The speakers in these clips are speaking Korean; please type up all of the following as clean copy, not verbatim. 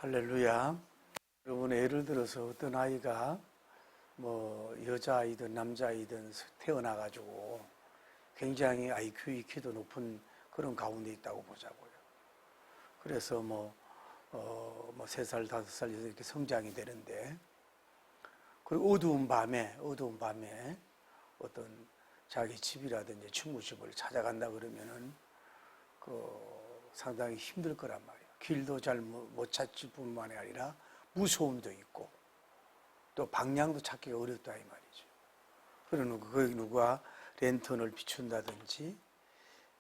할렐루야. 여러분, 예를 들어서 어떤 아이가 여자아이든 남자아이든 태어나가지고 굉장히 IQ, EQ도 높은 그런 가운데 있다고 보자고요. 그래서 3살, 5살 이렇게 성장이 되는데, 그리고 어두운 밤에 어떤 자기 집이라든지 친구 집을 찾아간다 그러면은 상당히 힘들 거란 말이에요. 길도 잘 못 찾을 뿐만이 아니라 무서움도 있고 또 방향도 찾기가 어렵다 이 말이죠. 그러는 거기 누가 랜턴을 비춘다든지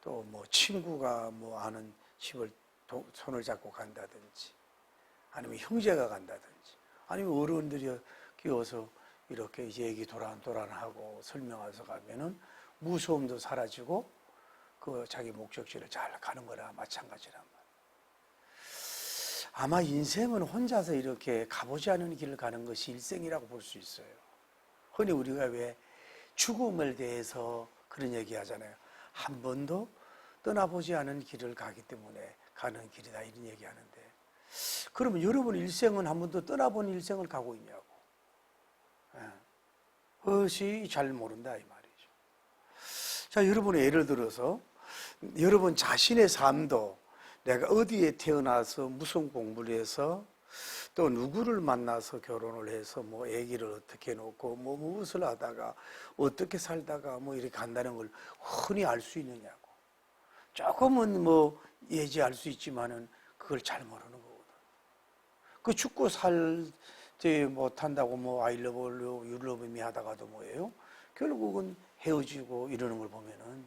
또 친구가 아는 집을 손을 잡고 간다든지 아니면 형제가 간다든지 아니면 어른들이 끼워서 이렇게 얘기 도란도란하고 설명해서 가면은 무서움도 사라지고 자기 목적지를 잘 가는 거나 마찬가지란 말이에요. 아마 인생은 혼자서 이렇게 가보지 않은 길을 가는 것이 일생이라고 볼 수 있어요. 흔히 우리가 왜 죽음에 대해서 그런 얘기 하잖아요. 한 번도 떠나보지 않은 길을 가기 때문에 가는 길이다 이런 얘기 하는데, 그러면 여러분 일생은 한 번도 떠나본 일생을 가고 있냐고. 그것이 잘 모른다 이 말이죠. 자, 여러분의 예를 들어서 여러분 자신의 삶도 내가 어디에 태어나서 무슨 공부를 해서 또 누구를 만나서 결혼을 해서 아기를 어떻게 놓고 무엇을 하다가 어떻게 살다가 이렇게 간다는 걸 흔히 알 수 있느냐고. 조금은 예지할 수 있지만은 그걸 잘 모르는 거거든. 그 죽고 살지 못한다고 I love you, you love me 하다가도 뭐예요? 결국은 헤어지고 이러는 걸 보면은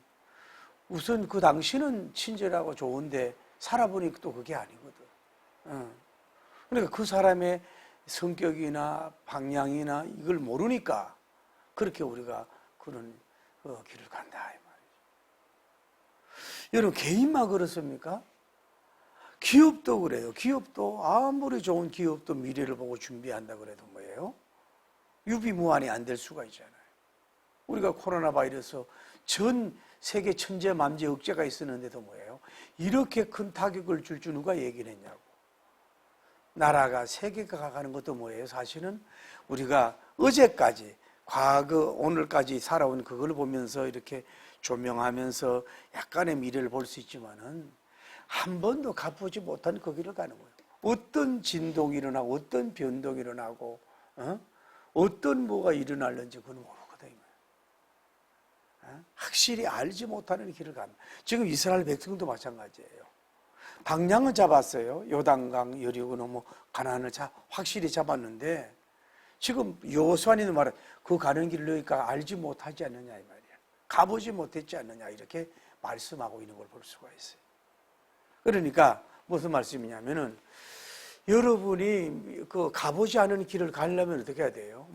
우선 그 당시는 친절하고 좋은데 살아보니 또 그게 아니거든. 그러니까 그 사람의 성격이나 방향이나 이걸 모르니까 그렇게 우리가 그런 길을 간다 이 말이죠. 여러분, 개인만 그렇습니까? 기업도 그래요. 기업도 아무리 좋은 기업도 미래를 보고 준비한다 그래도 뭐예요? 유비무환이 안 될 수가 있잖아요. 우리가 코로나 바이러스 전 세계 천재 만재 억제가 있었는데도 뭐예요? 이렇게 큰 타격을 줄 줄 누가 얘기를 했냐고. 나라가 세계가 가는 것도 뭐예요? 사실은 우리가 어제까지 과거 오늘까지 살아온 그걸 보면서 이렇게 조명하면서 약간의 미래를 볼 수 있지만은 한 번도 가보지 못한 그 길을 가는 거예요. 어떤 진동이 일어나고 어떤 변동이 일어나고 어떤 뭐가 일어날는지 그건 모르거든요. 확실히 알지 못하는 길을 갑니다. 지금 이스라엘 백성도 마찬가지예요. 방향은 잡았어요. 요단강 여리고는 가나안을 확실히 잡았는데 지금 여호수아님도 말해 그 가는 길을 너희가 알지 못하지 않느냐 이 말이야. 가보지 못했지 않느냐 이렇게 말씀하고 있는 걸 볼 수가 있어요. 그러니까 무슨 말씀이냐면은 여러분이 가보지 않은 길을 가려면 어떻게 해야 돼요?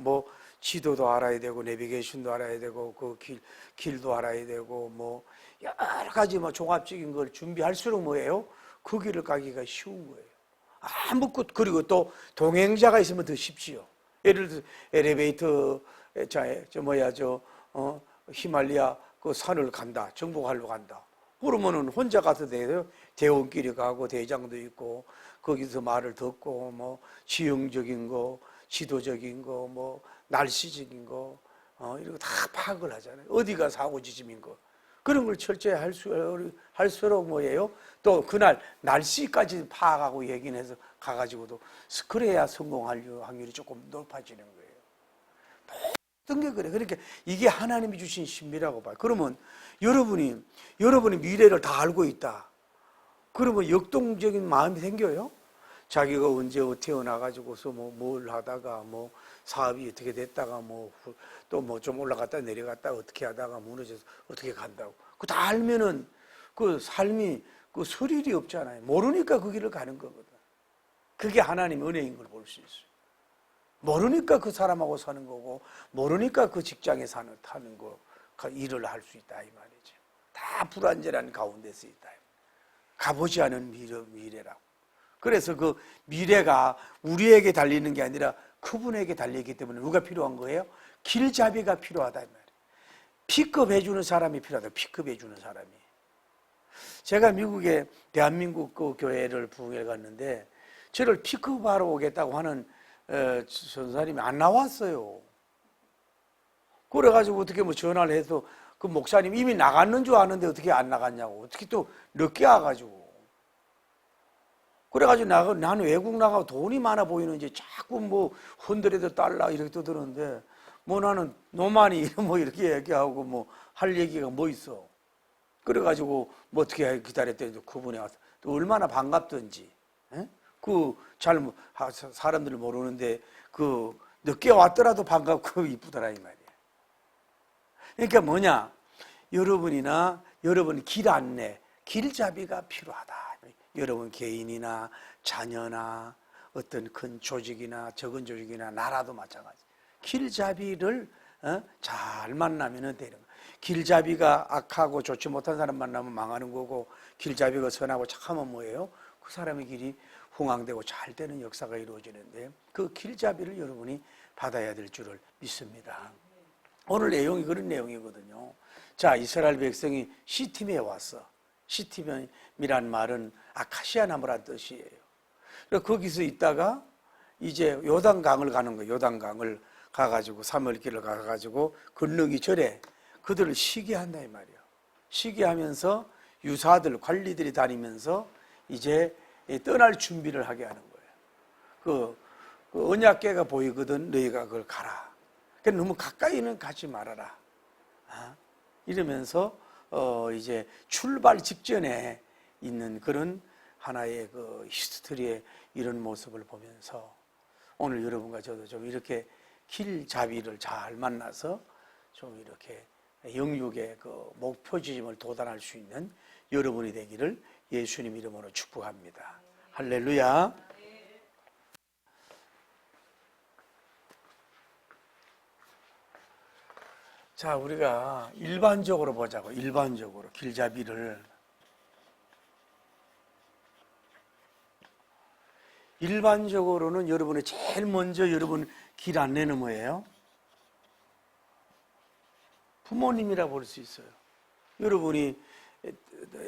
지도도 알아야 되고 내비게이션도 알아야 되고 길도 알아야 되고 여러 가지 종합적인 걸 준비할수록 뭐예요? 그 길을 가기가 쉬운 거예요. 그리고 또 동행자가 있으면 더 쉽지요. 예를 들어 엘리베이터 히말리아 그 산을 간다, 정복하러 간다. 그러면은 혼자 가도 돼요. 대원끼리 가고 대장도 있고 거기서 말을 듣고 지형적인 거, 지도적인 거, 날씨적인 거 이런 거 다 파악을 하잖아요. 어디가 사고 지짐인 거 그런 걸 철저히 할수록 뭐예요? 또 그날 날씨까지 파악하고 얘기는 해서 가가지고도 그래야 성공할 확률이 조금 높아지는 거예요. 모든 게 그래. 그러니까 이게 하나님이 주신 신비라고 봐요. 그러면 여러분이 미래를 다 알고 있다. 그러면 역동적인 마음이 생겨요. 자기가 언제 태어나가지고서 뭘 하다가 사업이 어떻게 됐다가 또 좀 올라갔다 내려갔다 어떻게 하다가 무너져서 어떻게 간다고. 그거 다 알면은 그 삶이 그 스릴이 없잖아요. 모르니까 그 길을 가는 거거든. 그게 하나님의 은혜인 걸 볼 수 있어요. 모르니까 그 사람하고 사는 거고 모르니까 그 직장에 타는 거 일을 할 수 있다 이 말이죠. 다 불안전한 가운데서 있다. 가보지 않은 미래라고. 그래서 그 미래가 우리에게 달리는 게 아니라 그분에게 달리기 때문에 누가 필요한 거예요? 길잡이가 필요하다 이 말이에요. 픽업해주는 사람이 필요하다. 픽업해주는 사람이. 제가 미국에 대한민국 그 교회를 부흥회 갔는데 저를 픽업하러 오겠다고 하는 전사님이 안 나왔어요. 그래가지고 어떻게 뭐 전화를 해서 그 목사님 이미 나갔는 줄 아는데 어떻게 안 나갔냐고, 어떻게 또 늦게 와가지고. 그래가지고 나는 외국 나가고 돈이 많아 보이는지 자꾸 뭐 $100 달러 이렇게 떠드는데, 뭐 나는 노마니 뭐 이렇게 얘기하고 뭐 할 얘기가 뭐 있어. 그래가지고 뭐 어떻게 기다렸더니 그분이 와서 또 얼마나 반갑던지. 잘 사람들 모르는데 늦게 왔더라도 반갑고 이쁘더라 이 말이야. 그러니까 뭐냐, 여러분이나 여러분 길 안내, 길잡이가 필요하다. 여러분 개인이나 자녀나 어떤 큰 조직이나 적은 조직이나 나라도 마찬가지. 길잡이를 잘 만나면 되는 거예요. 길잡이가 악하고 좋지 못한 사람 만나면 망하는 거고, 길잡이가 선하고 착하면 뭐예요? 그 사람의 길이 흥황되고 잘 되는 역사가 이루어지는데, 그 길잡이를 여러분이 받아야 될 줄을 믿습니다. 오늘 내용이 그런 내용이거든요. 자, 이스라엘 백성이 시팀에 왔어. 시팀이란 말은 아카시아 나무란 뜻이에요. 그래서 거기서 있다가 이제 요단강을 가는 거예요. 요단강을 가가지고 사무엘길을 가가지고 건너기 전에 그들을 시기한다 이 말이에요. 시기하면서 유사들, 관리들이 다니면서 이제 떠날 준비를 하게 하는 거예요. 그 언약궤가 보이거든. 너희가 그걸 가라. 그러니까 너무 가까이는 가지 말아라. 이러면서 이제 출발 직전에 있는 그런 하나의 그 히스토리의 이런 모습을 보면서 오늘 여러분과 저도 좀 이렇게 길잡이를 잘 만나서 좀 이렇게 영육의 그 목표 지점을 도달할 수 있는 여러분이 되기를 예수님 이름으로 축복합니다. 할렐루야. 자, 우리가 일반적으로 보자고. 일반적으로 길잡이를. 일반적으로는 여러분이 제일 먼저 여러분 길 안내는 뭐예요? 부모님이라 볼 수 있어요. 여러분이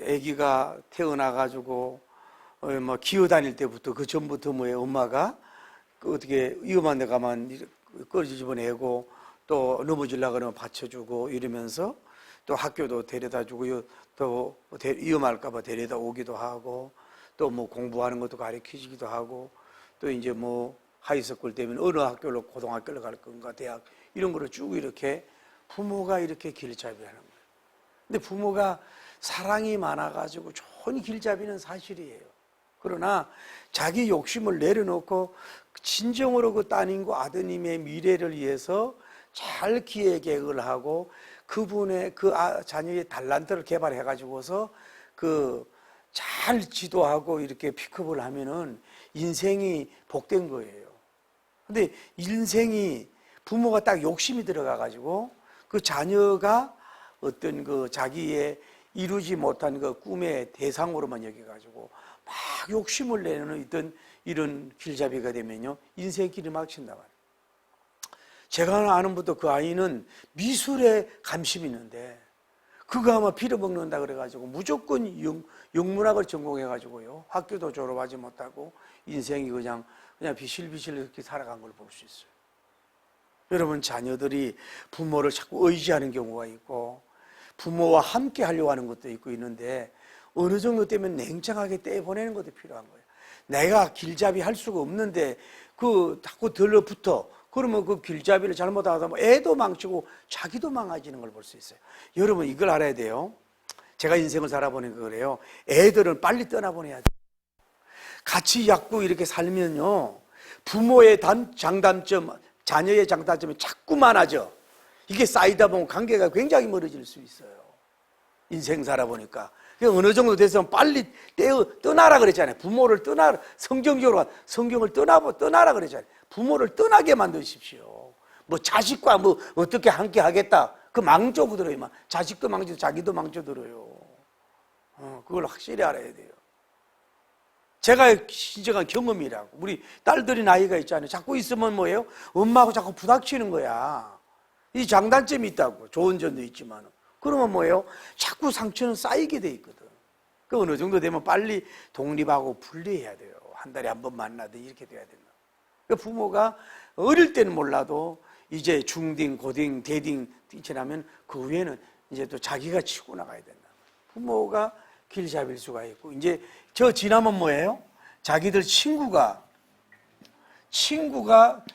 아기가 태어나가지고 뭐 기어다닐 때부터 그 전부터 뭐예요? 엄마가 어떻게 위험한 데 가면 꺼집어내고 또 넘어지려고 그러면 받쳐주고 이러면서 또 학교도 데려다주고 또 위험할까봐 데려다 오기도 하고 또 뭐 공부하는 것도 가르치기도 하고 또 이제 뭐 하이스쿨 되면 어느 학교로 고등학교로 갈 건가 대학 이런 거를 쭉 이렇게 부모가 이렇게 길잡이하는 거예요. 근데 부모가 사랑이 많아가지고 좋은 길잡이는 사실이에요. 그러나 자기 욕심을 내려놓고 진정으로 그 따님과 아드님의 미래를 위해서 잘 기획 계획을 하고 그분의 자녀의 달란트를 개발해가지고서 잘 지도하고 이렇게 픽업을 하면은 인생이 복된 거예요. 근데 인생이 부모가 딱 욕심이 들어가가지고 그 자녀가 어떤 자기의 이루지 못한 그 꿈의 대상으로만 여겨가지고 막 욕심을 내는 이런 길잡이가 되면요, 인생의 길이 막힌다 말이에요. 제가 아는 분도 그 아이는 미술에 관심이 있는데 그거 아마 빌어먹는다 그래가지고 무조건 영문학을 전공해가지고요, 학교도 졸업하지 못하고 인생이 그냥 비실비실 이렇게 살아간 걸 볼 수 있어요. 여러분, 자녀들이 부모를 자꾸 의지하는 경우가 있고 부모와 함께 하려고 하는 것도 있고 있는데 어느 정도 되면 냉정하게 떼보내는 것도 필요한 거예요. 내가 길잡이 할 수가 없는데 자꾸 들러붙어. 그러면 그 길잡이를 잘못하다 보면 애도 망치고 자기도 망가지는 걸 볼 수 있어요. 여러분, 이걸 알아야 돼요. 제가 인생을 살아보니까 그래요. 애들은 빨리 떠나보내야 돼요. 같이 자꾸 이렇게 살면요, 부모의 장단점, 자녀의 장단점이 자꾸 많아져. 이게 쌓이다 보면 관계가 굉장히 멀어질 수 있어요. 인생 살아보니까. 어느 정도 돼서 빨리 떠나라 그랬잖아요. 부모를 떠나라. 성경을 떠나라 그랬잖아요. 부모를 떠나게 만드십시오. 뭐 자식과 뭐 어떻게 함께 하겠다. 그 망쳐들어요. 자식도 망쳐, 자기도 망쳐들어요. 그걸 확실히 알아야 돼요. 제가 진정한 경험이라고. 우리 딸들이 나이가 있잖아요. 자꾸 있으면 뭐예요? 엄마하고 자꾸 부닥치는 거야. 이 장단점이 있다고. 좋은 점도 있지만. 그러면 뭐예요? 자꾸 상처는 쌓이게 돼 있거든. 그 어느 정도 되면 빨리 독립하고 분리해야 돼요. 한 달에 한 번 만나든 이렇게 돼야 된다. 그러니까 부모가 어릴 때는 몰라도 이제 중딩, 고딩, 대딩 지나면 그 위에는 이제 또 자기가 치고 나가야 된다. 부모가 길 잡일 수가 있고, 이제 저 지나면 뭐예요? 자기들 친구가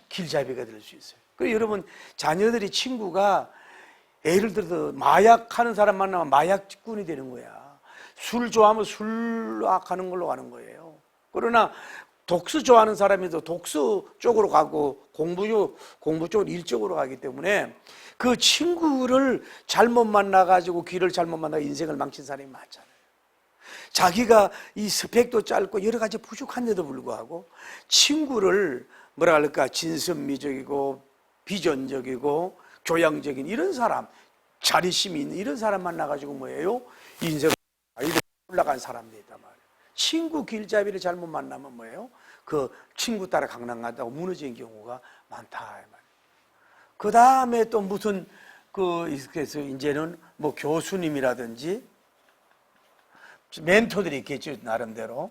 길잡이가 될 수 있어요. 그리고 여러분, 자녀들이 친구가 예를 들어서 마약하는 사람 만나면 마약꾼이 되는 거야. 술 좋아하면 술악하는 걸로 가는 거예요. 그러나 독서 좋아하는 사람이도 독서 쪽으로 가고 공부 쪽으로 일적으로 가기 때문에 그 친구를 잘못 만나가지고 길을 잘못 만나고 인생을 망친 사람이 많잖아요. 자기가 이 스펙도 짧고 여러 가지 부족한데도 불구하고 친구를 뭐라 그럴까, 진선미적이고 비전적이고 교양적인 이런 사람, 자립심이 있는 이런 사람 만나가지고 뭐예요? 인생을 올라간 사람들이 있단 말이에요. 친구 길잡이를 잘못 만나면 뭐예요? 그 친구 따라 강남간다고 무너진 경우가 많다. 그 다음에 또 무슨 그래서 이제는 뭐 교수님이라든지 멘토들이 있겠죠, 나름대로.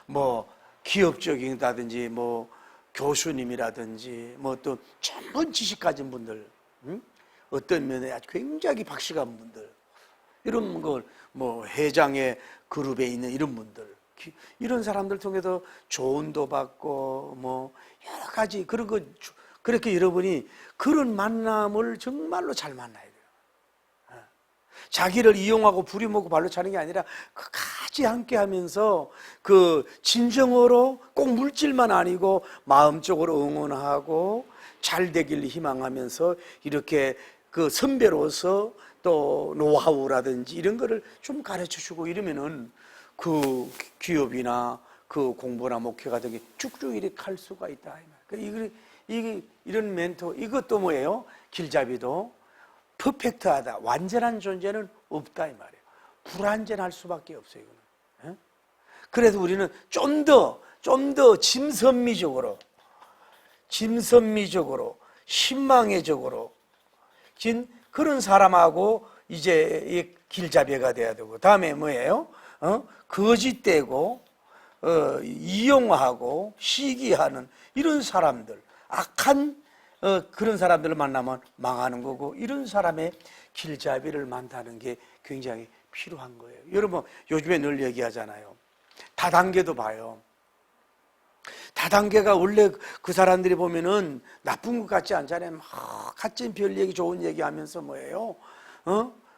뭐 기업적이다든지 뭐 교수님이라든지 뭐 또 전문 지식 가진 분들, 어떤 면에 아주 굉장히 박식한 분들, 이런 걸 뭐 회장의 그룹에 있는 이런 분들, 이런 사람들 통해서 조언도 받고 뭐 여러 가지 그런 거, 그렇게 여러분이 그런 만남을 정말로 잘 만나야 돼요. 자기를 이용하고 부리먹고 발로 차는 게 아니라 같이 함께 하면서 그 진정으로 꼭 물질만 아니고 마음적으로 응원하고 잘 되길 희망하면서 이렇게 그 선배로서 또 노하우라든지 이런 거를 좀 가르쳐 주고 이러면은 그 기업이나 그 공부나 목표 같은 게 쭉쭉 이렇게 갈 수가 있다. 이런 멘토, 이것도 뭐예요? 길잡이도 퍼펙트하다, 완전한 존재는 없다 이 말이에요. 불완전할 수밖에 없어요, 이거는. 그래서 우리는 좀 더 짐선미적으로, 신망의적으로 그런 사람하고 이제 이 길잡이가 돼야 되고, 다음에 뭐예요? 거짓되고 이용하고 시기하는 이런 사람들, 악한 그런 사람들을 만나면 망하는 거고, 이런 사람의 길잡이를 만나는 게 굉장히 필요한 거예요. 여러분, 요즘에 늘 얘기하잖아요. 다단계도 봐요. 다단계가 원래 그 사람들이 보면은 나쁜 것 같지 않잖아요. 막 갓진 별 얘기, 좋은 얘기 하면서 뭐예요?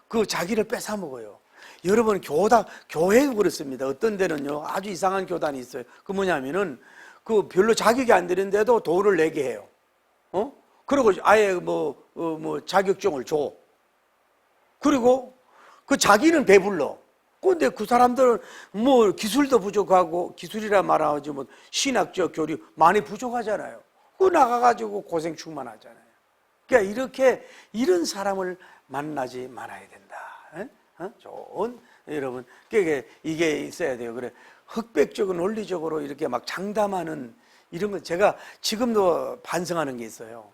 그 자기를 뺏어 먹어요. 여러분, 교회도 그렇습니다. 어떤 데는요, 아주 이상한 교단이 있어요. 그 뭐냐면은, 그 별로 자격이 안 되는데도 돈을 내게 해요. 그리고 아예 자격증을 줘. 그리고 그 자기는 배불러. 근데 그 사람들은 뭐 기술도 부족하고, 기술이라 말하지 뭐 신학적 교류 많이 부족하잖아요. 그 나가가지고 고생 충만하잖아요. 그러니까 이런 사람을 만나지 말아야 된다. 좋은, 여러분, 이게 있어야 돼요. 그래, 흑백적인 논리적으로 이렇게 막 장담하는 이런 건 제가 지금도 반성하는 게 있어요.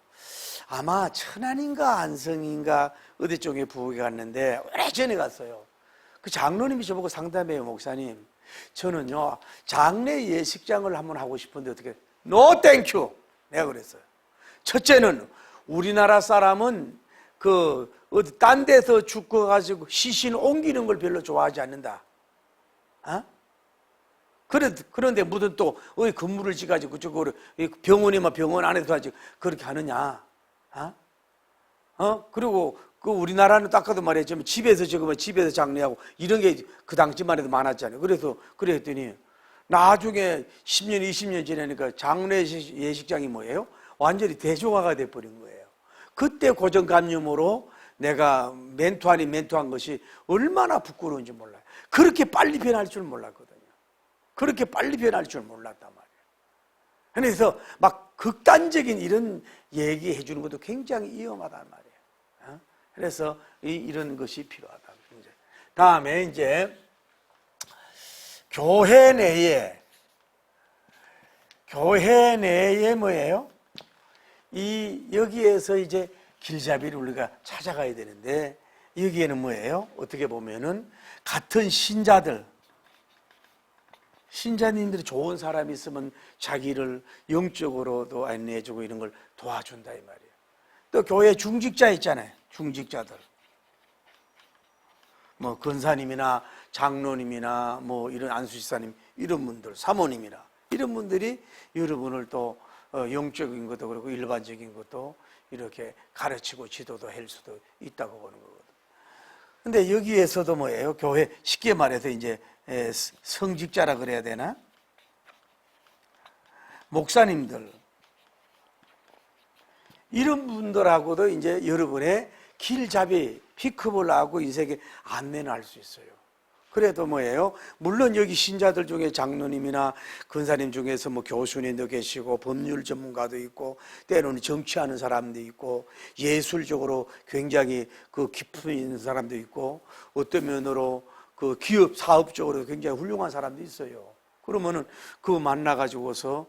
아마 천안인가 안성인가 어디 쪽에 부엌에 갔는데 오래전에 갔어요. 그 장로님이 저보고 상담해요. 목사님, 저는요 장례 예식장을 한번 하고 싶은데 어떻게? 노 땡큐. 내가 그랬어요. 첫째는 우리나라 사람은 그 어디 딴 데서 죽어가지고 시신 옮기는 걸 별로 좋아하지 않는다. 그런데 무슨 또 어디 건물을 지가지고 그쪽으로 병원이면 병원 안에서 하지 그렇게 하느냐? 그리고 그 우리나라는 딱 봐도 말이죠. 집에서 적으면 집에서 장례하고 이런 게 그 당시만 해도 많았잖아요. 그래서 그랬더니 나중에 10년, 20년 지나니까 장례 예식장이 뭐예요? 완전히 대중화가 돼버린 거예요. 그때 고정관념으로 내가 멘토 아닌 멘토한 것이 얼마나 부끄러운지 몰라요. 그렇게 빨리 변할 줄 몰랐거든요. 그렇게 빨리 변할 줄 몰랐단 말이에요. 그래서 막 극단적인 이런 얘기해 주는 것도 굉장히 위험하단 말이에요. 그래서 이런 것이 필요하다. 다음에 이제 교회 내에 뭐예요? 여기에서 이제 길잡이를 우리가 찾아가야 되는데, 여기에는 뭐예요? 어떻게 보면은 같은 신자들, 신자님들이 좋은 사람이 있으면 자기를 영적으로도 안내해주고 이런 걸 도와준다 이 말이에요. 또 교회 중직자 있잖아요. 중직자들. 뭐 권사님이나 장로님이나 뭐 이런 안수지사님 이런 분들, 사모님이나 이런 분들이 여러분을 또 영적인 것도 그렇고 일반적인 것도 이렇게 가르치고 지도도 할 수도 있다고 보는 거거든. 근데 여기에서도 뭐예요? 교회 쉽게 말해서 이제 성직자라 그래야 되나? 목사님들 이런 분들하고도 이제 여러분의 길잡이 피크업을 하고 인생에 안내는 할 수 있어요. 그래도 뭐예요? 물론 여기 신자들 중에 장로님이나 권사님 중에서 뭐 교수님도 계시고 법률 전문가도 있고 때로는 정치하는 사람도 있고 예술적으로 굉장히 그 깊은 있는 사람도 있고 어떤 면으로 그 기업 사업적으로 굉장히 훌륭한 사람도 있어요. 그러면은 그거 만나가지고서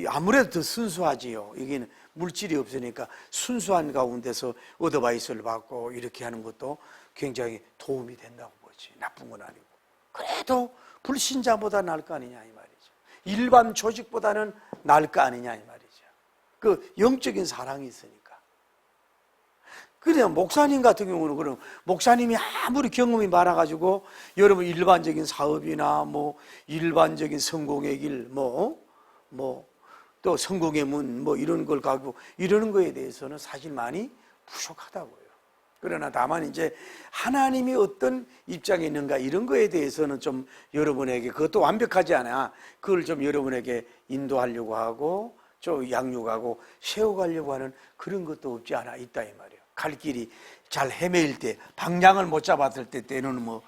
아무래도 더 순수하지요. 여기는 물질이 없으니까 순수한 가운데서 어드바이스를 받고 이렇게 하는 것도 굉장히 도움이 된다고 보지. 나쁜 건 아니고. 그래도 불신자보다 나을 거 아니냐 이 말이죠. 일반 조직보다는 나을 거 아니냐 이 말이죠. 그 영적인 사랑이 있으니까. 그냥 목사님 같은 경우는 그럼 목사님이 아무리 경험이 많아가지고 여러분 일반적인 사업이나 뭐 일반적인 성공의 길 또 성공의 문 뭐 이런 걸 가지고 이러는 거에 대해서는 사실 많이 부족하다고요. 그러나 다만 이제 하나님이 어떤 입장에 있는가 이런 거에 대해서는 좀 여러분에게 그것도 완벽하지 않아. 그걸 좀 여러분에게 인도하려고 하고 좀 양육하고 세워가려고 하는 그런 것도 없지 않아 있다 이 말이에요. 갈 길이 잘 헤매일 때 방향을 못 잡았을 때는 뭐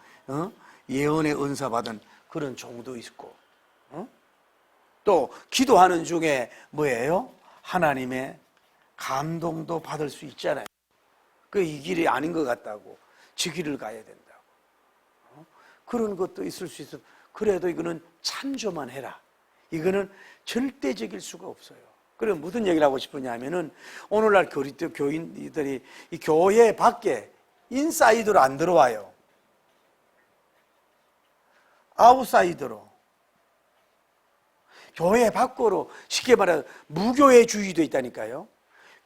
예언의 은사 받은 그런 종도 있고 또 기도하는 중에 뭐예요? 하나님의 감동도 받을 수 있잖아요. 그 이 길이 아닌 것 같다고 저 길을 가야 된다고 그런 것도 있을 수 있어. 그래도 이거는 참조만 해라. 이거는 절대적일 수가 없어요. 그럼 무슨 얘기를 하고 싶으냐면은 오늘날 교인들이 이 교회 밖에 인사이드로 안 들어와요. 아웃사이드로. 교회 밖으로 쉽게 말해서 무교회주의도 있다니까요.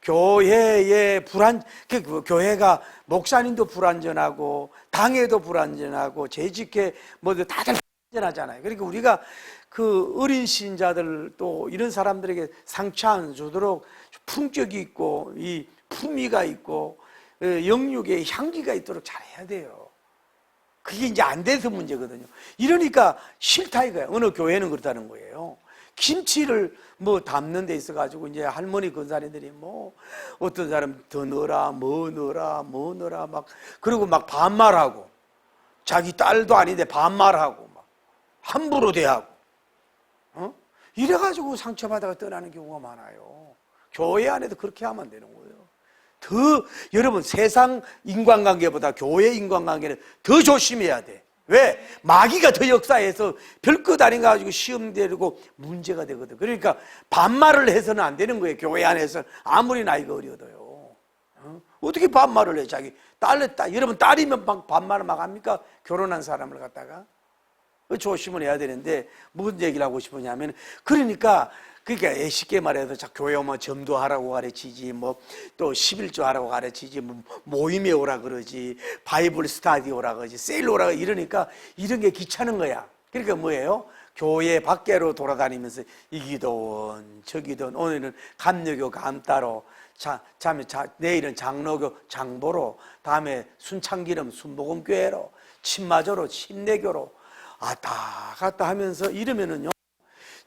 교회의 교회가 목사님도 불완전하고 당회도 불완전하고 재직회 다들 불완전하잖아요. 그러니까 우리가 그 어린 신자들 또 이런 사람들에게 상처 안 주도록 품격이 있고 이 품위가 있고 영육의 향기가 있도록 잘해야 돼요. 그게 이제 안 돼서 문제거든요. 이러니까 싫다 이거예요. 어느 교회는 그렇다는 거예요. 김치를 담는 데 있어가지고 이제 할머니 권사님들이 어떤 사람 더 넣어라, 뭐 넣어라 그리고 막 반말하고 자기 딸도 아닌데 반말하고 막 함부로 대하고 이래가지고 상처받아가 떠나는 경우가 많아요. 교회 안에도 그렇게 하면 안 되는 거예요. 여러분 세상 인간관계보다 교회 인간관계는 더 조심해야 돼. 왜? 마귀가 더 역사해서 별것 아닌가 가지고 시험 내리고 문제가 되거든. 그러니까 반말을 해서는 안 되는 거예요. 교회 안에서 아무리 나이가 어려도요. 어떻게 반말을 해? 자기 여러분 딸이면 반말을 막 합니까? 결혼한 사람을 갖다가 조심을 해야 되는데 무슨 얘기를 하고 싶으냐면 그러니까 쉽게 말해서 교회 오면 점도하라고 가르치지 또 11조 하라고 가르치지 모임에 오라 그러지 바이블 스타디 오라 그러지 세일 오라 이러니까 이런 게 귀찮은 거야. 그러니까 뭐예요? 교회 밖으로 돌아다니면서 이 기도원 저 기도원 오늘은 감리교 감따로 내일은 장로교 장보로 다음에 순창기름 순복음교회로 친마저로 침례교로 왔다 갔다 하면서 이러면은요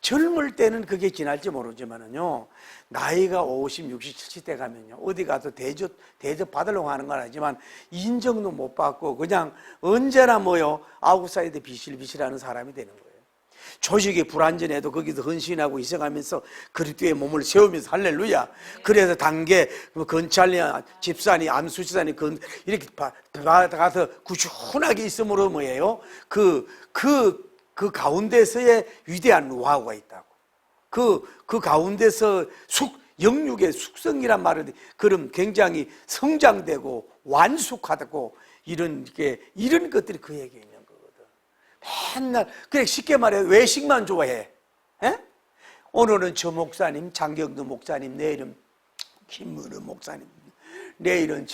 젊을 때는 그게 지날지 모르지만은요 나이가 50, 60, 70대 가면요 어디 가서 대접 받으려고 하는 건 아니지만 인정도 못 받고 그냥 언제나 아웃사이드 비실비실하는 사람이 되는 거예요. 조직이 불완전해도 거기서 헌신하고 희생하면서 그리스도의 몸을 세우면서 할렐루야. 그래서 단계 건찰이 집사니 안수지사니 이렇게 가서 꾸준하게 있음으로 뭐예요? 그 가운데서의 위대한 노하우가 있다고. 그 가운데서 영육의 숙성이란 말을 그럼 굉장히 성장되고 완숙하다고 이런 것들이 그에게 있는 거거든. 맨날 그래 쉽게 말해 외식만 좋아해. 에? 오늘은 저 목사님, 장경도 목사님, 내일은 김문우 목사님, 내일은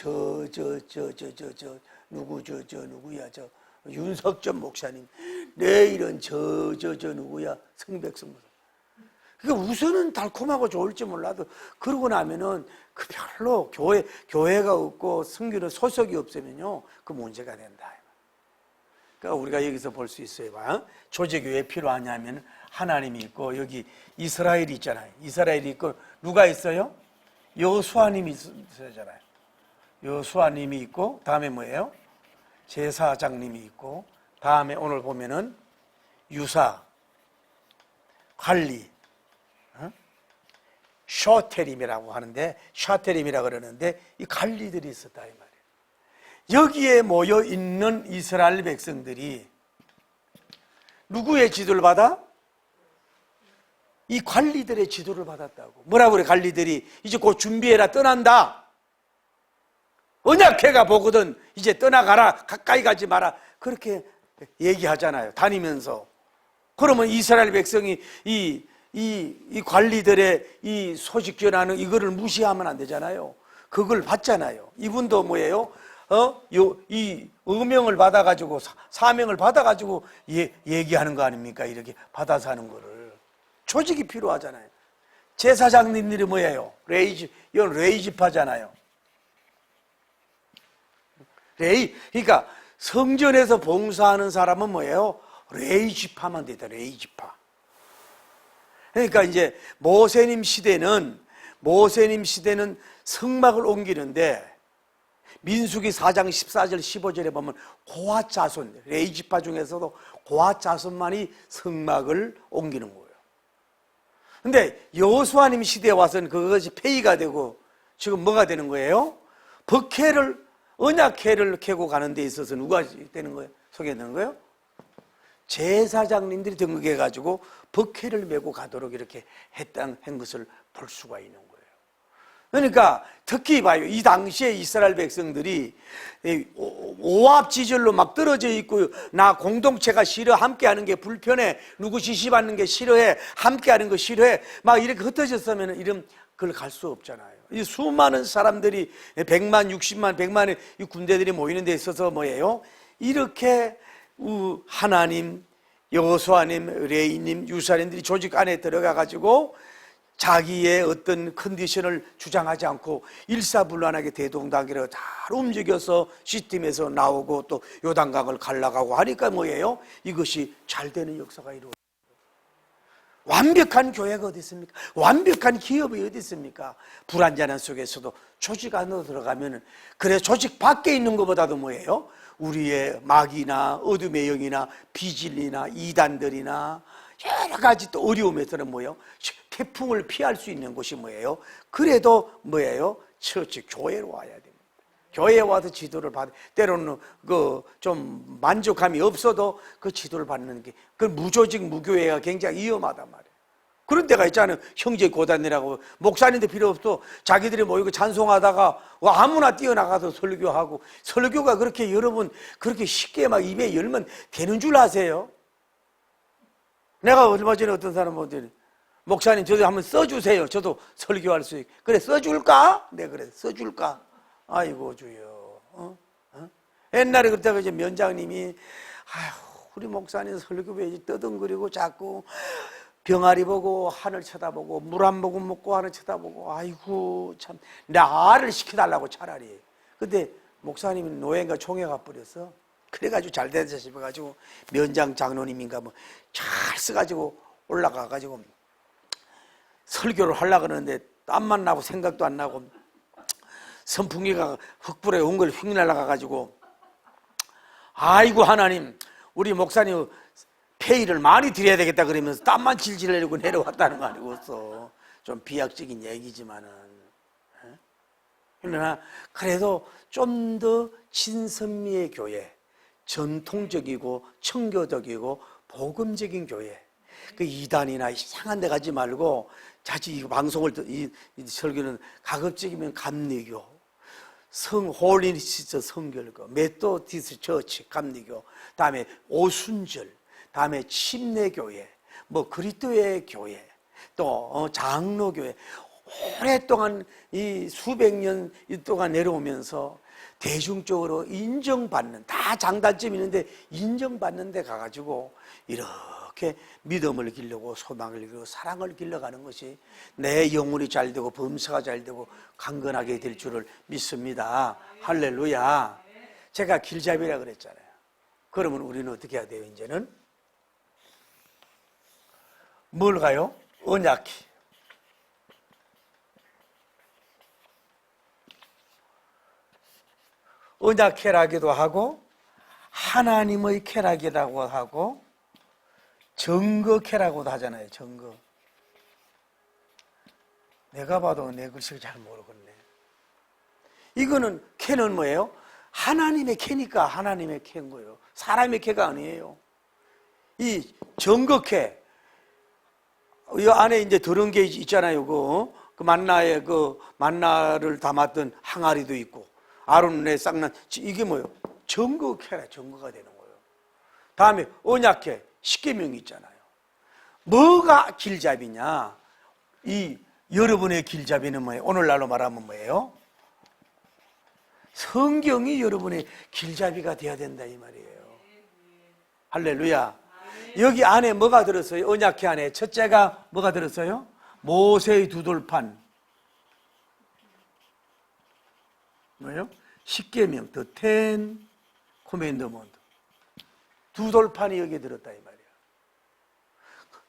누구야 저 윤석전 목사님, 내일은 저 누구야 성백성 목사님. 그러니까 우선은 달콤하고 좋을지 몰라도 그러고 나면은 그 별로 교회가 없고 성교는 소속이 없으면요 그 문제가 된다. 그러니까 우리가 여기서 볼 수 있어요. 조직이 왜 필요하냐면 하나님이 있고 여기 이스라엘이 있잖아요. 이스라엘이 있고 누가 있어요? 여호수아님이 있어잖아요. 여호수아님이 있고 다음에 뭐예요? 제사장님이 있고 다음에 오늘 보면은 유사, 관리, 쇼테림이라고 하는데 샤테림이라고 그러는데 이 관리들이 있었다 이 말이에요. 여기에 모여 있는 이스라엘 백성들이 누구의 지도를 받아? 이 관리들의 지도를 받았다고. 뭐라고 그래? 관리들이 이제 곧 준비해라 떠난다. 언약궤가 보거든 이제 떠나가라 가까이 가지 마라 그렇게 얘기하잖아요. 다니면서. 그러면 이스라엘 백성이 이 관리들의 이 소식 전하는 이거를 무시하면 안 되잖아요. 그걸 받잖아요. 이분도 뭐예요? 이 의명을 받아가지고 사명을 받아가지고 얘기하는 거 아닙니까? 이렇게 받아서 하는 거를. 조직이 필요하잖아요. 제사장님들이 뭐예요? 이건 레이지파잖아요. 그러니까 성전에서 봉사하는 사람은 뭐예요? 레이지파만 되다, 레이지파. 그러니까 이제 모세님 시대는 성막을 옮기는데 민수기 4장 14절 15절에 보면 고핫 자손, 레이지파 중에서도 고핫 자손만이 성막을 옮기는 거예요. 근데 여호수아님 시대에 와서는 그것이 폐위가 되고 지금 뭐가 되는 거예요? 언약궤를 캐고 가는 데 있어서 누가 되는 거예요? 소개되는 거예요? 제사장님들이 등극해가지고 법궤를 메고 가도록 이렇게 한 것을 볼 수가 있는 거예요. 그러니까 특히 봐요. 이 당시에 이스라엘 백성들이 오합지졸로 막 떨어져 있고 나 공동체가 싫어 함께하는 게 불편해 누구 지시받는 게 싫어해 함께하는 거 싫어해 막 이렇게 흩어졌으면 이런 그걸 갈 수 없잖아요. 이 수많은 사람들이 100만, 60만, 100만의 이 군대들이 모이는 데 있어서 뭐예요? 이렇게 하나님, 여호수아님, 레위님, 유사님들이 조직 안에 들어가 가지고 자기의 어떤 컨디션을 주장하지 않고 일사불란하게 대동단계로 잘 움직여서 시스템에서 나오고 또 요단강을 갈라가고 하니까 뭐예요? 이것이 잘 되는 역사가 이루어져요. 완벽한 교회가 어디 있습니까? 완벽한 기업이 어디 있습니까? 불안전한 속에서도 조직 안으로 들어가면은 그래 조직 밖에 있는 것보다도 뭐예요? 우리의 마귀나 어둠의 영이나 비진리나 이단들이나 여러 가지 또 어려움에서는 뭐예요? 태풍을 피할 수 있는 곳이 뭐예요? 그래도 뭐예요? 교회로 와야 됩니다. 교회에 와서 지도를 받아 때로는 좀 만족감이 없어도 그 지도를 받는 게 그 무조직 무교회가 굉장히 위험하단 말이에요. 그런 데가 있잖아요. 형제 고단이라고 목사님도 필요 없어 자기들이 모이고 찬송하다가 아무나 뛰어나가서 설교하고 설교가 그렇게 여러분 그렇게 쉽게 막 입에 열면 되는 줄 아세요? 내가 얼마 전에 어떤 사람 보더니 목사님 저도 한번 써주세요. 저도 설교할 수 있게. 그래 써줄까? 네 그래 써줄까? 아이고 주여. 옛날에 그때가 이제 면장님이 우리 목사님 설교 왜 떠덩거리고 자꾸 병아리 보고 하늘 쳐다보고 물 한 모금 먹고 하늘 쳐다보고 아이고 참 나를 시켜달라고 차라리. 근데 목사님이 노예인가 총회가 버렸어. 그래가지고 잘 되자 싶어가지고 면장 장로님인가 뭐 잘 써가지고 올라가가지고 설교를 하려고 그러는데 땀만 나고 생각도 안 나고 선풍기가 흙불에 온 걸 휙 날아가가지고 아이고 하나님 우리 목사님 페이를 많이 드려야 되겠다 그러면서 땀만 질질 내리고 내려왔다는 거 아니고서 좀 비약적인 얘기지만은 그러나 그래도 좀 더 진선미의 교회 전통적이고 청교적이고 복음적인 교회 그 이단이나 이상한 데 가지 말고 자칫 이 방송을 이 설교는 가급적이면 감리교 홀리니시스 성결교, 메토디스 처치 감리교, 다음에 오순절, 다음에 침례교회, 뭐 그리스도의 교회, 또 장로교회, 오랫동안 이 수백 년 동안 내려오면서 대중적으로 인정받는, 다 장단점이 있는데 인정받는 데 가가지고 이렇게 믿음을 기르고 소망을 기르고 사랑을 길러가는 것이 내 영혼이 잘 되고 범사가 잘 되고 강건하게 될 줄을 믿습니다. 할렐루야. 제가 길잡이라 그랬잖아요. 그러면 우리는 어떻게 해야 돼요? 이제는 뭘 가요? 언약히. 언약 쾌락이기도 하고 하나님의 쾌락이라고 하고 증거 쾌락이라고도 하잖아요. 증거. 내가 봐도 내 글씨를 잘 모르겠네. 이거는 쾌는 뭐예요? 하나님의 쾌니까 하나님의 쾌인 거예요. 사람의 쾌가 아니에요. 이 증거 쾌. 이 안에 이제 들은 게 있잖아요. 그 만나에 그 만나를 담았던 항아리도 있고 아론의 쌍난, 이게 뭐예요? 증거캐라, 증거가 되는 거예요. 다음에 언약캐, 십계명이 있잖아요. 뭐가 길잡이냐? 이 여러분의 길잡이는 뭐예요? 오늘날로 말하면 뭐예요? 성경이 여러분의 길잡이가 돼야 된다 이 말이에요. 할렐루야. 여기 안에 뭐가 들었어요? 언약캐 안에 첫째가 뭐가 들었어요? 모세의 두 돌판. 뭐예요? 십계명, the ten commandment. 두 돌판이 여기에 들었다 이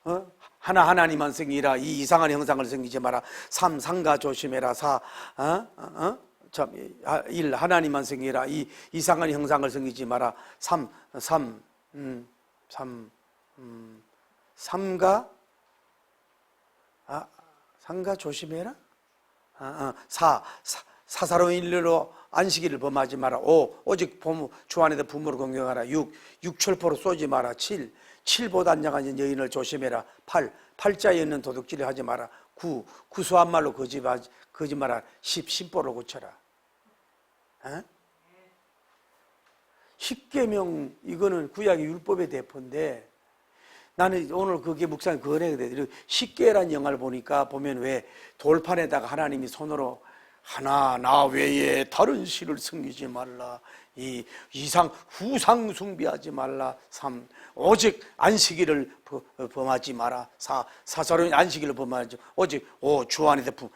말이야. 하나님만 섬기라. 이 이상한 형상을 섬기지 마라. 삼가 조심해라. 일 하나님만 섬기라. 이 이상한 형상을 섬기지 마라. 삼가 조심해라. 사사로운 일로 안식일을 범하지 마라. 오직 주 안에서 부모를 공경하라. 육철포로 쏘지 마라. 칠보다 약한 여인을 조심해라. 팔자에 있는 도둑질을 하지 마라. 구수한 말로 거짓말하라. 십보로 고쳐라. 십계명, 이거는 구약의 율법의 대표인데 나는 오늘 그게 묵상이 그거네. 십계라는 영화를 보면 왜 돌판에다가 하나님이 손으로 나 외에 다른 신을 섬기지 말라. 후상 숭배하지 말라. 오직 안식일을 범하지 마라. 사사로운 안식일을 범하지 오직 주 안에서 막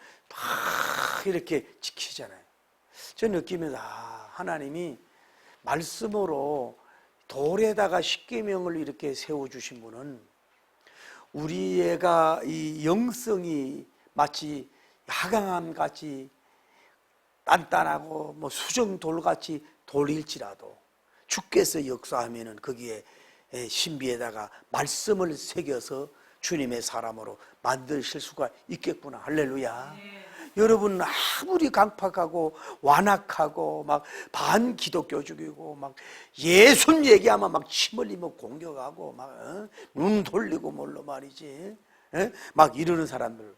이렇게 지키잖아요. 저 느끼면서 하나님이 말씀으로 돌에다가 십계명을 이렇게 세워주신 분은 우리 애가 이 영성이 마치 하강암같이 단단하고 수정돌같이 돌일지라도 주께서 역사하면은 거기에 신비에다가 말씀을 새겨서 주님의 사람으로 만드실 수가 있겠구나. 할렐루야. 여러분 아무리 강팍하고 완악하고 막 반기독교적이고 막 예수 얘기하면 막 침 흘리며 공격하고 막 눈 돌리고 뭘로 말이지 막 이러는 사람들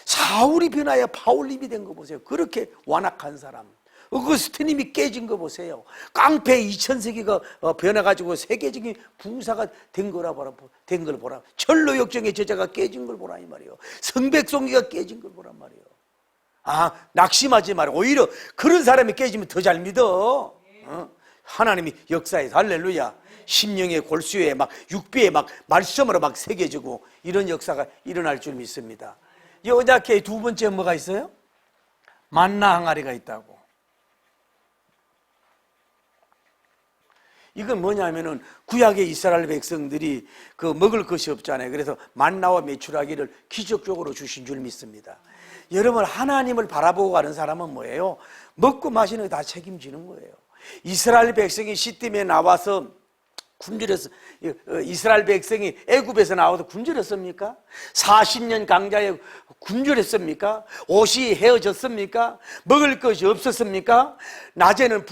사울이 변하여 바울님이 된 거 보세요. 그렇게 완악한 사람. 어거스틴님이 깨진 거 보세요. 깡패 2000세기가 변해가지고 세계적인 부사가 된 걸 보라. 철로 역정의 제자가 깨진 걸 보라 이 말이에요. 성백송이가 깨진 걸 보란 말이에요. 낙심하지 말고 오히려 그런 사람이 깨지면 더 잘 믿어. 하나님이 역사에서 할렐루야. 심령의 골수에 막 육비에 막 말씀으로 막 새겨지고 이런 역사가 일어날 줄 믿습니다. 이 언약궤의 두 번째 뭐가 있어요? 만나 항아리가 있다고. 이건 뭐냐면은 구약의 이스라엘 백성들이 그 먹을 것이 없잖아요. 그래서 만나와 메추라기를 기적적으로 주신 줄 믿습니다. 여러분 하나님을 바라보고 가는 사람은 뭐예요? 먹고 마시는 거 다 책임지는 거예요. 이스라엘 백성이 시딤에 나와서 굶주렸어. 이스라엘 백성이 애굽에서 나와서 굶주렸습니까? 40년 강자에 굶주렸습니까? 옷이 헤어졌습니까? 먹을 것이 없었습니까? 낮에는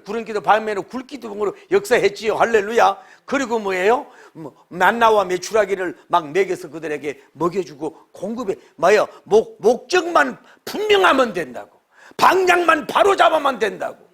구름기도 밤에는 굴기둥으로 역사했지요. 할렐루야. 그리고 뭐예요? 만나와 메추라기를 막 먹여서 그들에게 먹여주고 공급해. 목적만 분명하면 된다고. 방향만 바로 잡아만 된다고.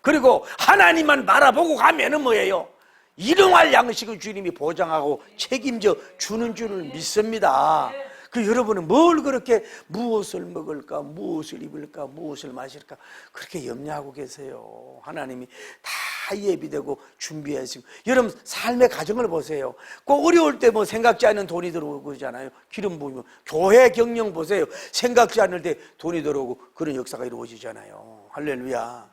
그리고 하나님만 바라보고 가면은 뭐예요? 일용할 양식을 주님이 보장하고 책임져 주는 줄을 믿습니다. 그 여러분은 뭘 그렇게 무엇을 먹을까, 무엇을 입을까, 무엇을 마실까 그렇게 염려하고 계세요? 하나님이 다 예비되고 준비하시고. 여러분 삶의 가정을 보세요. 꼭 어려울 때 뭐 생각지 않는 돈이 들어오고 그러잖아요. 기름 부으면. 교회 경영 보세요. 생각지 않을 때 돈이 들어오고 그런 역사가 이루어지잖아요. 할렐루야.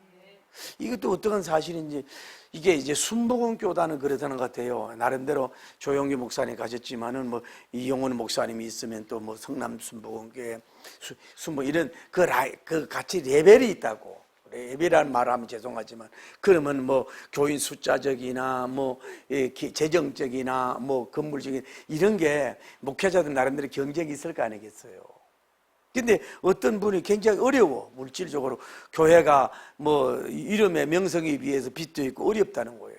이것도 어떤 사실인지. 이게 이제 순복음교단은 그러다는 것 같아요. 나름대로 조용기 목사님 가셨지만은 뭐 이용원 목사님이 있으면 또 뭐 성남 순복음교회 순복 이런 그 같이 레벨이 있다고. 레벨이라는 말을 하면 죄송하지만 그러면 뭐 교인 숫자적이나 뭐 재정적이나 뭐 건물적인 이런 게 목회자들 나름대로 경쟁이 있을 거 아니겠어요. 근데 어떤 분이 굉장히 어려워. 물질적으로 교회가 뭐 이름의 명성에 비해서 빚도 있고 어렵다는 거예요.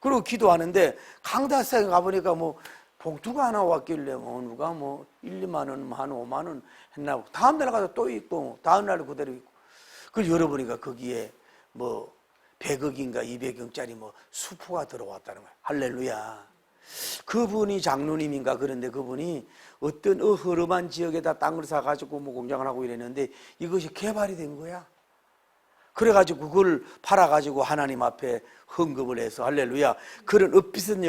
그리고 기도하는데 강다사에 가보니까 뭐 봉투가 하나 왔길래 뭐 누가 뭐 1, 2만 원, 한 5만 원 했나 보고 다음 날 가서 또 있고 다음 날 그대로 있고. 그걸 열어보니까 거기에 뭐 100억인가 200억짜리 뭐 수포가 들어왔다는 거예요. 할렐루야. 그분이 장로님인가 그런데 그분이 어떤 허름한 지역에다 땅을 사가지고 뭐 공장을 하고 이랬는데 이것이 개발이 된 거야. 그래가지고 그걸 팔아가지고 하나님 앞에 헌금을 해서 할렐루야. 그런 엇비슷한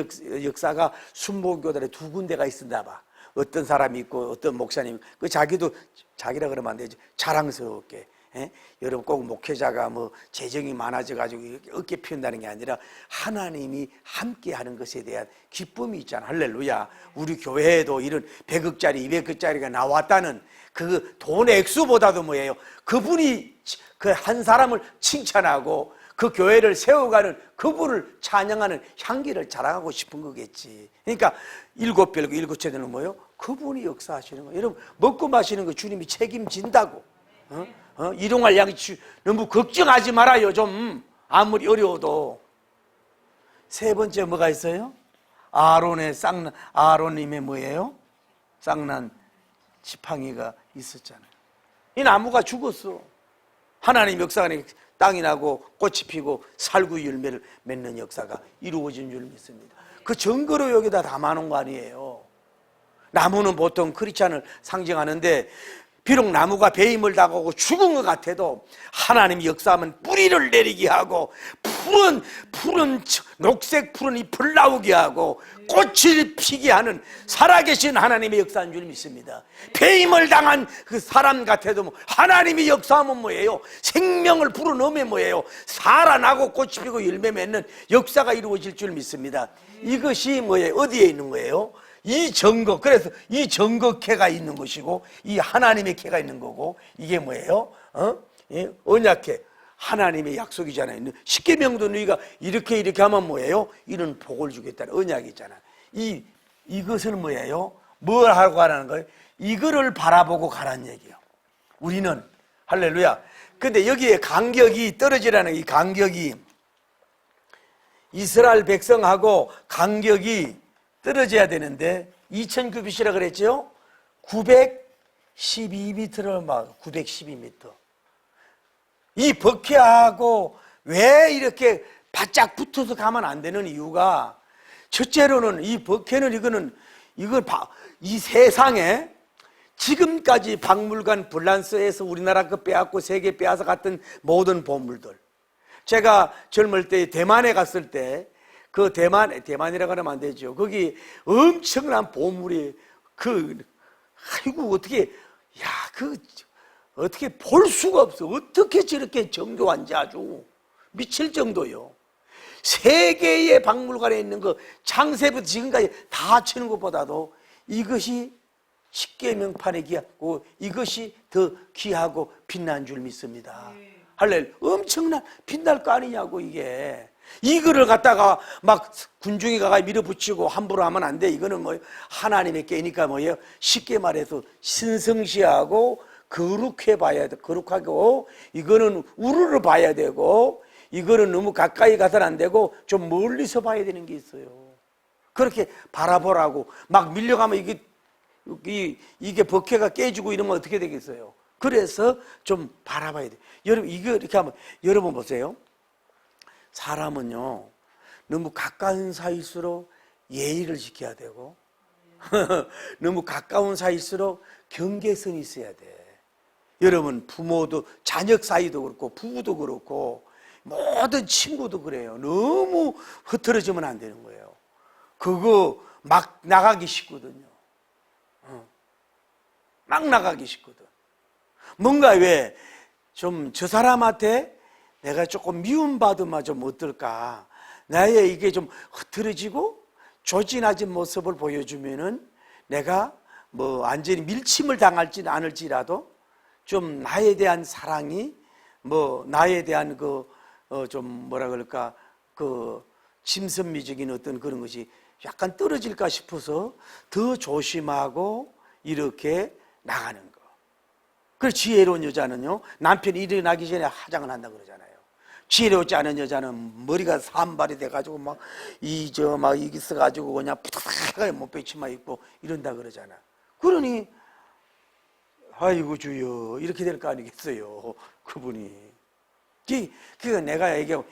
역사가 순복음교단에 두 군데가 있었나 봐. 어떤 사람이 있고 어떤 목사님, 그 자기도 자기라 그러면 안 되지. 자랑스럽게. 여러분 꼭 목회자가 뭐 재정이 많아져가지고 이렇게 어깨 피운다는 게 아니라 하나님이 함께 하는 것에 대한 기쁨이 있잖아. 할렐루야. 우리 교회에도 이런 100억짜리 200억짜리가 나왔다는 그 돈의 액수보다도 뭐예요? 그분이 그 한 사람을 칭찬하고 그 교회를 세워가는 그분을 찬양하는 향기를 자랑하고 싶은 거겠지. 그러니까 7별과 7체들은 뭐예요? 그분이 역사하시는 거예요. 여러분 먹고 마시는 거 주님이 책임진다고. 일용할 양식 너무 걱정하지 말아요. 좀 아무리 어려워도. 세 번째 뭐가 있어요? 아론님의 뭐예요? 쌍난 지팡이가 있었잖아요. 이 나무가 죽었어. 하나님 역사 안에 땅이 나고 꽃이 피고 살구 열매를 맺는 역사가 이루어진 줄 믿습니다. 그 증거로 여기다 담아놓은 거 아니에요. 나무는 보통 크리스찬을 상징하는데 비록 나무가 배임을 당하고 죽은 것 같아도 하나님이 역사하면 뿌리를 내리게 하고 푸른 녹색 푸른 잎을 나오게 하고 꽃을 피게 하는 살아계신 하나님의 역사인 줄 믿습니다. 배임을 당한 그 사람 같아도 하나님이 역사하면 뭐예요? 생명을 불어넣으면 뭐예요? 살아나고 꽃이 피고 열매 맺는 역사가 이루어질 줄 믿습니다. 이것이 뭐예요? 어디에 있는 거예요? 이 정거, 그래서 이 정거캐가 있는 것이고 이 하나님의 캐가 있는 거고 이게 뭐예요? 언약캐, 하나님의 약속이잖아요. 십계명도 너희가 이렇게 하면 뭐예요? 이런 복을 주겠다는 언약이잖아요. 이것은 뭐예요? 뭘 하고 가라는 거예요? 이거를 바라보고 가라는 얘기예요. 우리는 할렐루야. 근데 여기에 간격이 떨어지라는 이 간격이 이스라엘 백성하고 간격이 떨어져야 되는데 2000규빗이라 그랬죠? 912m를 막 912m. 이 버케하고 왜 이렇게 바짝 붙어서 가면 안 되는 이유가 첫째로는 이 버케는 이 세상에 지금까지 박물관 불란서에서 우리나라 거 빼앗고 세계 빼앗아 갔던 모든 보물들. 제가 젊을 때 대만에 갔을 때 그 대만이라고 하면 안 되죠. 거기 엄청난 보물이 어떻게 볼 수가 없어. 어떻게 저렇게 정교한지 아주 미칠 정도요. 세계의 박물관에 있는 거 창세부터 지금까지 다 치는 것보다도 이것이 십계명판에 귀하고 이것이 더 귀하고 빛난 줄 믿습니다. 할렐루야. 엄청난 빛날 거 아니냐고 이게. 이거를 갖다가 막 군중이 가가 밀어붙이고 함부로 하면 안 돼. 이거는 뭐예요? 하나님의 깨니까 뭐예요? 쉽게 말해서 신성시하고 거룩해 봐야 돼. 거룩하고 이거는 우르르 봐야 되고 이거는 너무 가까이 가서는 안 되고 좀 멀리서 봐야 되는 게 있어요. 그렇게 바라보라고 막 밀려가면 이게 버케가 깨지고 이러면 어떻게 되겠어요? 그래서 좀 바라봐야 돼. 여러분, 이거 이렇게 하면, 여러분 보세요. 사람은요, 너무 가까운 사이일수록 예의를 지켜야 되고, 너무 가까운 사이일수록 경계선이 있어야 돼. 여러분, 부모도, 자녀 사이도 그렇고, 부부도 그렇고, 모든 친구도 그래요. 너무 흐트러지면 안 되는 거예요. 그거 막 나가기 쉽거든요. 막 나가기 쉽거든. 뭔가 왜 좀 저 사람한테 내가 조금 미움받으면 좀 어떨까? 나의 이게 좀 흐트러지고 조진하진 모습을 보여주면은 내가 뭐 완전히 밀침을 당할지는 않을지라도 좀 나에 대한 사랑이 뭐 나에 대한 좀 뭐라 그럴까 짐선미적인 어떤 그런 것이 약간 떨어질까 싶어서 더 조심하고 이렇게 나가는 거. 그 지혜로운 여자는요, 남편이 일어나기 전에 화장을 한다 그러잖아요. 지혜롭지 않은 여자는 머리가 산발이 돼가지고 막 이게 써가지고 그냥 푸닥하게 목베치마 입고 이런다 그러잖아. 그러니 아이고 주여 이렇게 될 거 아니겠어요, 그분이. 그러니까 내가 얘기하고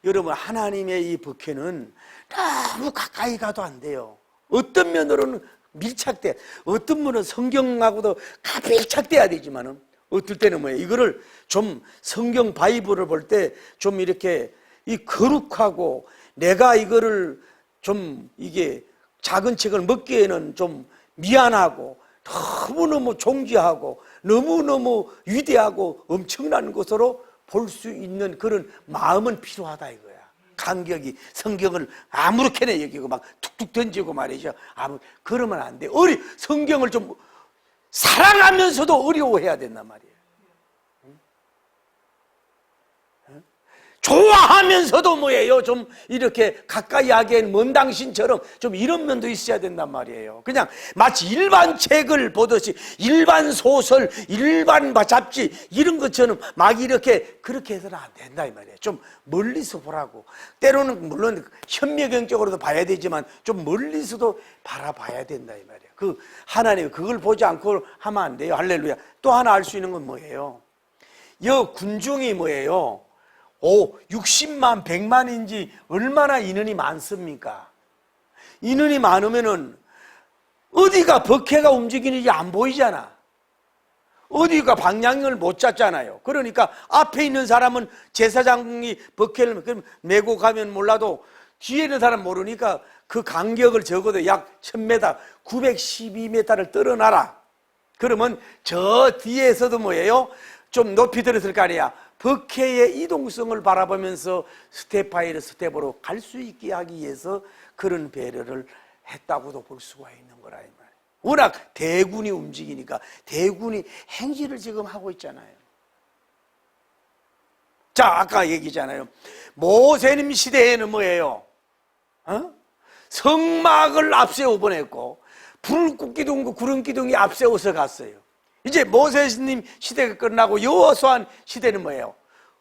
여러분 하나님의 이 법회는 너무 가까이 가도 안 돼요. 어떤 면으로는 밀착돼, 어떤 분은 성경하고도 밀착돼야 되지만은 어떨 때는 뭐예요? 이거를 좀 성경 바이블을 볼 때 좀 이렇게 이 거룩하고 내가 이거를 좀 이게 작은 책을 먹기에는 좀 미안하고 너무너무 존귀하고 너무너무 위대하고 엄청난 것으로 볼 수 있는 그런 마음은 필요하다 이거야. 간격이 성경을 아무렇게나 여기고 막 툭툭 던지고 말이죠. 그러면 안 돼. 성경을 좀 사랑하면서도 어려워해야 된단 말이에요. 좋아하면서도 뭐예요? 좀 이렇게 가까이 하기엔 먼 당신처럼 좀 이런 면도 있어야 된단 말이에요. 그냥 마치 일반 책을 보듯이 일반 소설, 일반 잡지 이런 것처럼 막 이렇게 그렇게 해서는 안 된다 이 말이에요. 좀 멀리서 보라고. 때로는 물론 현미경적으로도 봐야 되지만 좀 멀리서도 바라봐야 된다 이 말이에요. 하나님 그걸 보지 않고 하면 안 돼요. 할렐루야. 또 하나 알 수 있는 건 뭐예요? 군중이 뭐예요? 60만, 100만인지 얼마나 인원이 많습니까? 인원이 많으면은 어디가 법회가 움직이는지 안 보이잖아. 어디가 방향을 못 잡잖아요. 그러니까 앞에 있는 사람은 제사장이 법회를 메고 가면 몰라도 뒤에 있는 사람 모르니까 그 간격을 적어도 약 1000m, 912m를 떨어놔라. 그러면 저 뒤에서도 뭐예요? 좀 높이 들었을 거 아니야. 법회의 이동성을 바라보면서 스텝 바이 스텝으로 갈 수 있게 하기 위해서 그런 배려를 했다고도 볼 수가 있는 거라 이 말이에요. 워낙 대군이 움직이니까 대군이 행진을 지금 하고 있잖아요. 자, 아까 얘기잖아요. 모세님 시대에는 뭐예요? 성막을 앞세워 보냈고 불꽃기둥과 구름기둥이 앞세워서 갔어요. 이제 모세님 시대가 끝나고 여호수아 시대는 뭐예요?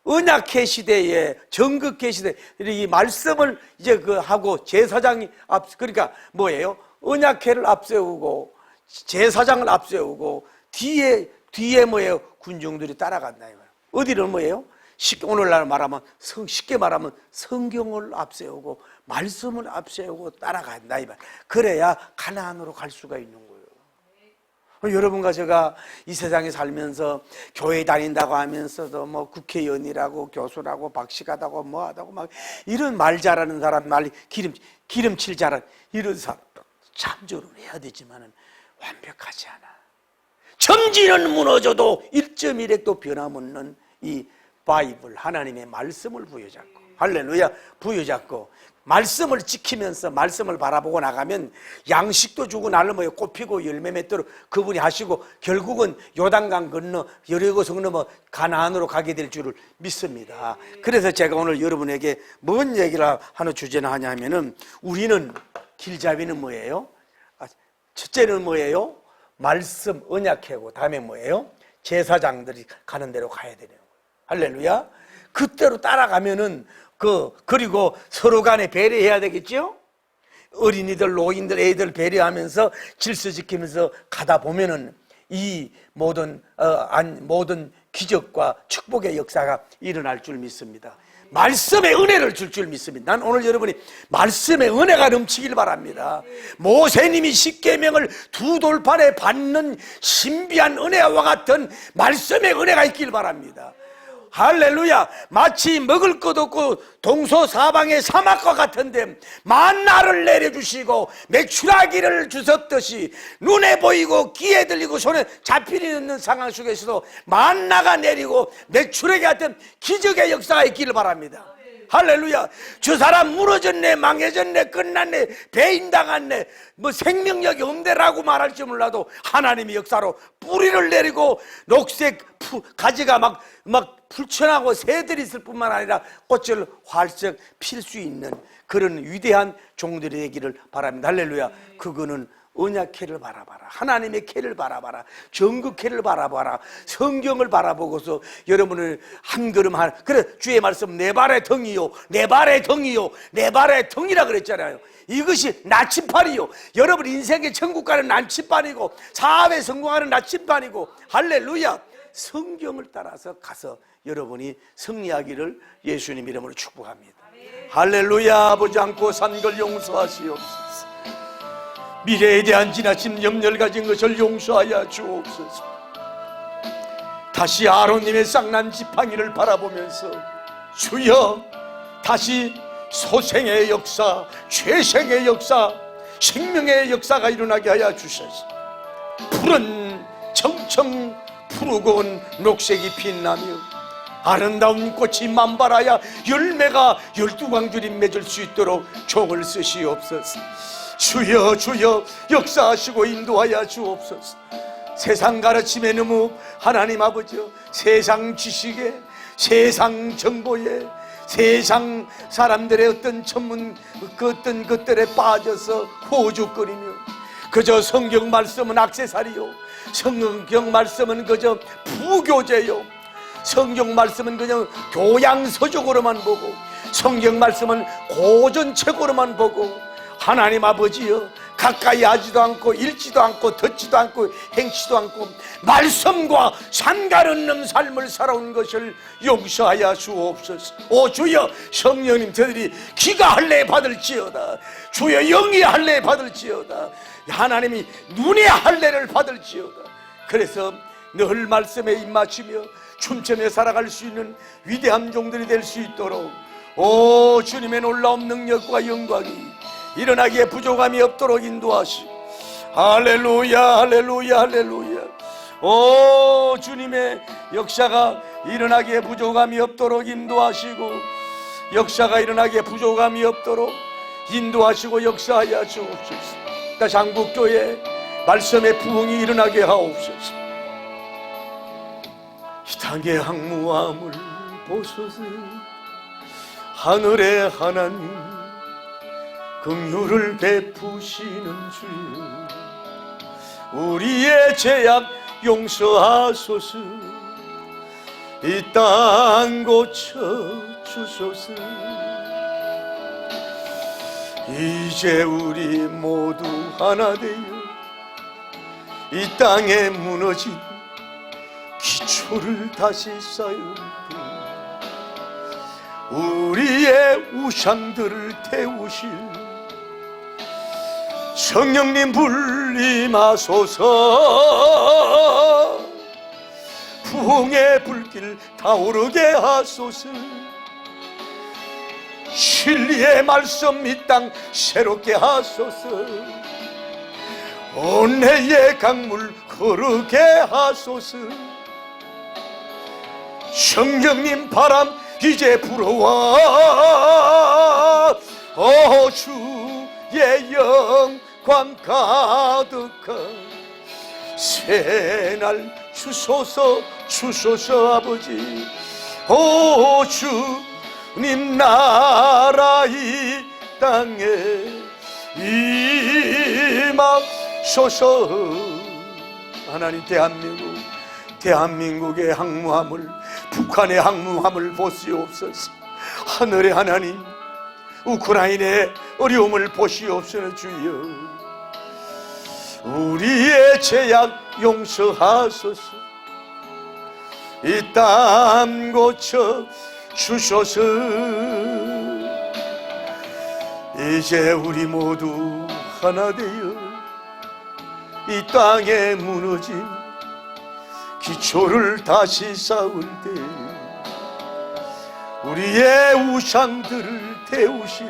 언약궤 시대에 정극궤 시대 이 말씀을 이제 하고 제사장이 그러니까 뭐예요? 언약궤를 앞세우고 제사장을 앞세우고 뒤에 뭐예요? 군중들이 따라간다 이거예요. 어디를 뭐예요? 오늘날 말하면 쉽게 말하면 성경을 앞세우고 말씀을 앞세우고 따라간다 이 말. 그래야 가나안으로 갈 수가 있는 거예요. 여러분과 제가 이 세상에 살면서 교회 다닌다고 하면서도 뭐 국회의원이라고 교수라고 박식하다고 뭐하다고 막 이런 말 잘하는 사람, 기름칠 잘하는 이런 사람 참조를 해야 되지만은 완벽하지 않아. 점지는 무너져도 1.1핵도 변함없는 이 바이블 하나님의 말씀을 부여잡고 할렐루야 부여잡고 말씀을 지키면서 말씀을 바라보고 나가면 양식도 주고 날로 모여 꽃피고 열매 맺도록 그분이 하시고 결국은 요단강 건너 여리고성 넘어 가나안으로 가게 될 줄을 믿습니다. 그래서 제가 오늘 여러분에게 뭔 얘기를 하는 주제나 하냐면은 우리는 길잡이는 뭐예요? 첫째는 뭐예요? 말씀 언약회고 다음에 뭐예요? 제사장들이 가는 대로 가야 되는 거예요. 할렐루야. 그때로 따라가면은 그리고 서로 간에 배려해야 되겠죠? 어린이들, 노인들, 애들 배려하면서 질서 지키면서 가다 보면은 이 모든 기적과 축복의 역사가 일어날 줄 믿습니다. 말씀의 은혜를 줄 믿습니다. 난 오늘 여러분이 말씀의 은혜가 넘치길 바랍니다. 모세님이 십계명을 두 돌판에 받는 신비한 은혜와 같은 말씀의 은혜가 있길 바랍니다. 할렐루야. 마치 먹을 것 없고 동서사방의 사막과 같은데 만나를 내려주시고 메추라기를 주셨듯이 눈에 보이고 귀에 들리고 손에 잡히는 상황 속에서도 만나가 내리고 메추라기 같은 기적의 역사가 있기를 바랍니다. 할렐루야. 저 사람 무너졌네, 망해졌네, 끝났네, 배임당했네, 뭐 생명력이 없네라고 말할지 몰라도 하나님의 역사로 뿌리를 내리고 녹색 가지가 막 불천하고 새들이 있을 뿐만 아니라 꽃을 활짝 필 수 있는 그런 위대한 종들이 되기를 바랍니다. 할렐루야. 그거는 언약회를 바라봐라, 하나님의 캐를 바라봐라, 정극회를 바라봐라, 성경을 바라보고서 여러분을 한 걸음 한, 그래 주의 말씀 내 발의 덩이요, 내 발의 덩이요, 내 발의 덩이라 그랬잖아요. 이것이 나침반이요. 여러분 인생의 천국 가는 나침반이고 사업에 성공하는 나침반이고, 할렐루야. 성경을 따라서 가서 여러분이 승리하기를 예수님 이름으로 축복합니다. 할렐루야. 아버지 않고 산 걸 용서하시옵소서. 미래에 대한 지나친 염려를 가진 것을 용서하여 주옵소서. 다시 아론님의 쌍난 지팡이를 바라보면서 주여, 다시 소생의 역사, 죄생의 역사, 생명의 역사가 일어나게 하여 주셔서 푸른 청청 푸르고 온 녹색이 빛나며 아름다운 꽃이 만발하여 열매가 12광줄이 맺을 수 있도록 종을 쓰시옵소서. 주여, 주여 역사하시고 인도하여 주옵소서. 세상 가르침에 너무 하나님 아버지여, 세상 지식에, 세상 정보에, 세상 사람들의 어떤 전문 어떤 것들에 빠져서 호죽거리며 그저 성경 말씀은 액세서리요, 성경 말씀은 그저 부교재요, 성경 말씀은 그냥 교양서적으로만 보고 성경 말씀은 고전책으로만 보고 하나님 아버지여 가까이 하지도 않고 읽지도 않고 듣지도 않고 행치도 않고 말씀과 상관없는 삶을 살아온 것을 용서하여 주옵소서. 오 주여, 성령님 저들이 귀가 할례 받을지어다, 주여 영이 할례 받을지어다, 하나님이 눈의 할례를 받을지어다. 그래서 늘 말씀에 입맞추며 춤추며 살아갈 수 있는 위대한 종들이 될 수 있도록 오 주님의 놀라운 능력과 영광이 일어나기에 부족함이 없도록 인도하시고, 할렐루야 할렐루야 할렐루야. 오 주님의 역사가 일어나기에 부족함이 없도록 인도하시고, 역사가 일어나기에 부족함이 없도록 인도하시고 역사하여 주옵소서. 다시 한국교회 말씀의 부흥이 일어나게 하옵소서. 이 땅의 항무함을 보소서. 하늘의 하나님 긍휼을 베푸시는 주여, 우리의 죄악 용서하소서. 이 땅 고쳐 주소서. 이제 우리 모두 하나 되어 이 땅에 무너진 기초를 다시 쌓으며 우리의 우상들을 태우실 성령님 불임하소서. 부흥의 불길 타오르게 하소서. 진리의 말씀 이 땅 새롭게 하소서. 은혜의 강물 흐르게 하소서. 성령님 바람 이제 불어와 주의 영광 가득한 새날 주소서 주소서. 아버지 주님 나라 이 땅에 임하소서. 하나님 대한민국의 항무함을, 북한의 항무함을 보시옵소서. 하늘의 하나님 우크라이나의 어려움을 보시옵소서. 주여 우리의 죄악 용서하소서. 이 땅 고쳐 주소서. 이제 우리 모두 하나 되어 이 땅에 무너진 기초를 다시 쌓을 때 우리의 우상들을 태우실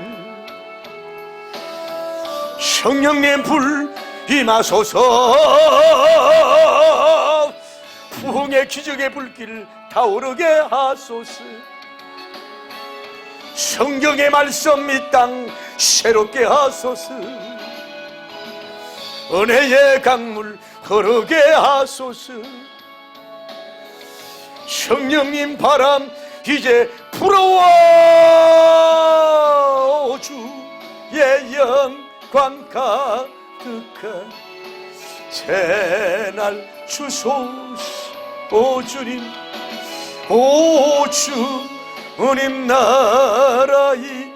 성령님 불 임하소서. 부흥의 기적의 불길 타오르게 하소서. 성경의 말씀 이 땅 새롭게 하소서. 은혜의 강물 흐르게 하소서. 성령님 바람 이제 불어와 주의 영광 가득한 새날 주소서. 오 주님, 오 주님 나라 이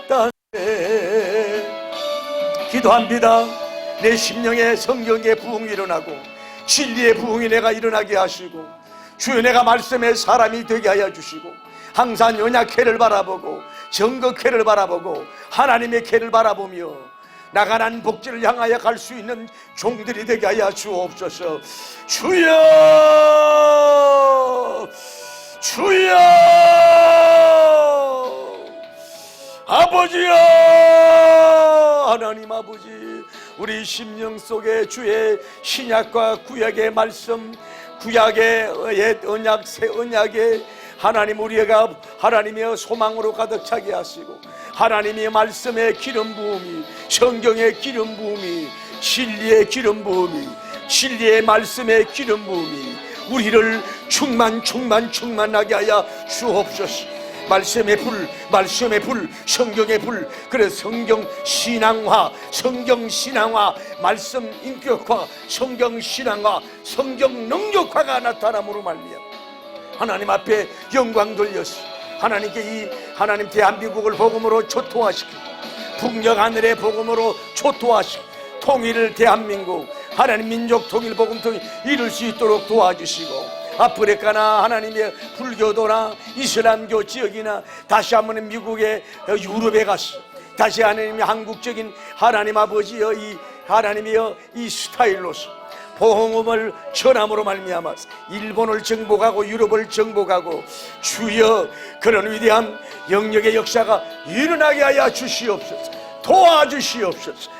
땅에 기도합니다. 내 심령에 성경의 부흥이 일어나고 진리의 부흥이 내가 일어나게 하시고 주여 내가 말씀의 사람이 되게 하여 주시고 항상 언약궤를 바라보고 정극궤를 바라보고 하나님의 궤를 바라보며 나가난 복지를 향하여 갈 수 있는 종들이 되게 하여 주옵소서. 주여 주여 아버지여 하나님 아버지, 우리 심령 속에 주의 신약과 구약의 말씀, 구약의 옛 언약 새 언약의 하나님 우리가 하나님의 소망으로 가득 차게 하시고 하나님의 말씀의 기름 부음이, 성경의 기름 부음이, 진리의 기름 부음이, 진리의 말씀의 기름 부음이 우리를 충만하게 하여 주옵소서. 말씀의 불, 말씀의 불, 성경의 불. 그래서 성경 신앙화, 성경 신앙화, 말씀 인격화, 성경 신앙화, 성경 능력화가 나타남으로 말미암아 하나님 앞에 영광 돌려서 하나님께 이 하나님 대한민국을 복음으로 초토화시키고 북녘 하늘의 복음으로 초토화시키고 통일을 대한민국 하나님 민족 통일 복음 통일 이룰 수 있도록 도와주시고 아프리카나 하나님의 불교도나 이슬람교 지역이나 다시 한번 미국의 유럽에 가서 다시 하나님의 한국적인 하나님 아버지여 이 하나님이여 이 스타일로서 복음을 전함으로 말미암아서 일본을 정복하고 유럽을 정복하고 주여 그런 위대한 영역의 역사가 일어나게 하여 주시옵소서. 도와주시옵소서.